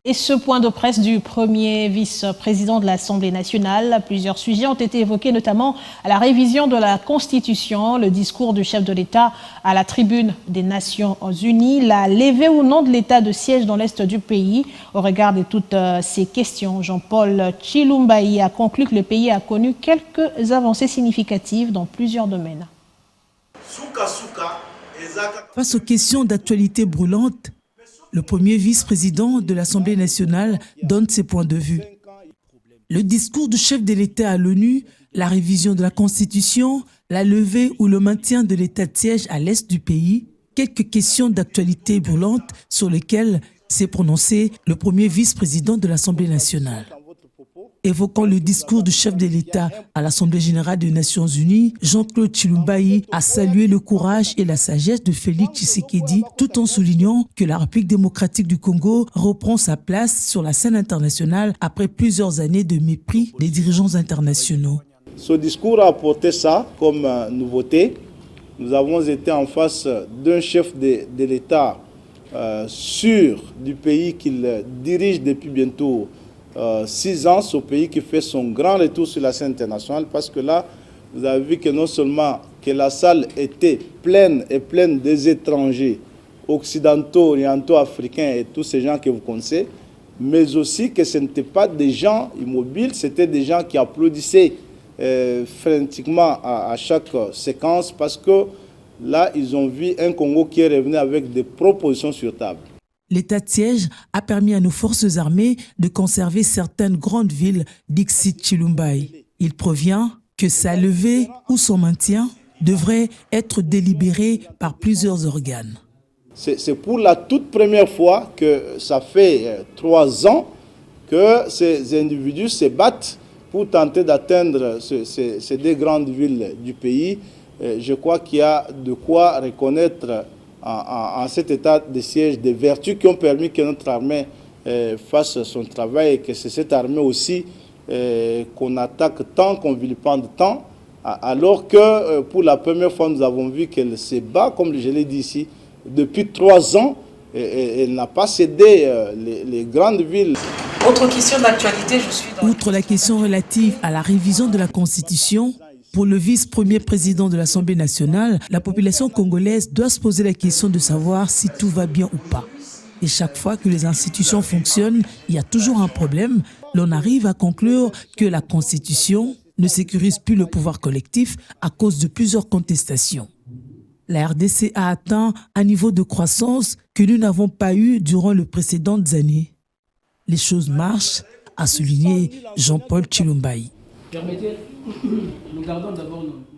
Et ce point de presse du premier vice-président de l'Assemblée nationale, plusieurs sujets ont été évoqués, notamment à la révision de la Constitution, le discours du chef de l'État à la tribune des Nations Unies, la levée ou non de l'état de siège dans l'Est du pays. Au regard de toutes ces questions, Jean-Paul Tshilumbayi a conclu que le pays a connu quelques avancées significatives dans plusieurs domaines. Face aux questions d'actualité brûlantes, le premier vice-président de l'Assemblée nationale donne ses points de vue. Le discours du chef de l'État à l'ONU, la révision de la Constitution, la levée ou le maintien de l'état de siège à l'est du pays, quelques questions d'actualité brûlantes sur lesquelles s'est prononcé le premier vice-président de l'Assemblée nationale. Évoquant le discours du chef de l'État à l'Assemblée générale des Nations unies, Jean-Claude Tshilumbayi a salué le courage et la sagesse de Félix Tshisekedi, tout en soulignant que la République démocratique du Congo reprend sa place sur la scène internationale après plusieurs années de mépris des dirigeants internationaux. Ce discours a apporté ça comme nouveauté. Nous avons été en face d'un chef de l'État sûr du pays qu'il dirige depuis bientôt 6 ans, ce pays qui fait son grand retour sur la scène internationale, parce que là, vous avez vu que non seulement que la salle était pleine des étrangers occidentaux, orientaux, africains et tous ces gens que vous connaissez, mais aussi que ce n'étaient pas des gens immobiles, c'était des gens qui applaudissaient frénétiquement à chaque séquence, parce que là, ils ont vu un Congo qui est revenu avec des propositions sur table. L'état de siège a permis à nos forces armées de conserver certaines grandes villes, d'Ixit Tshilumbayi. Il provient que sa levée ou son maintien devrait être délibéré par plusieurs organes. C'est pour la toute première fois que ça fait 3 ans que ces individus se battent pour tenter d'atteindre ces 2 grandes villes du pays. Je crois qu'il y a de quoi reconnaître en cet état de siège des vertus qui ont permis que notre armée fasse son travail, et que c'est cette armée aussi qu'on attaque tant, qu'on vilipende tant, alors que pour la première fois nous avons vu qu'elle se bat, comme je l'ai dit ici, depuis 3 ans, et elle n'a pas cédé les grandes villes. Autre question d'actualité, je suis dans... Outre la question relative à la révision de la Constitution, pour le vice-premier président de l'Assemblée nationale, la population congolaise doit se poser la question de savoir si tout va bien ou pas. Et chaque fois que les institutions fonctionnent, il y a toujours un problème. L'on arrive à conclure que la Constitution ne sécurise plus le pouvoir collectif à cause de plusieurs contestations. La RDC a atteint un niveau de croissance que nous n'avons pas eu durant les précédentes années. Les choses marchent, a souligné Jean-Paul Tshilumbayi. Permettez, nous gardons d'abord nos...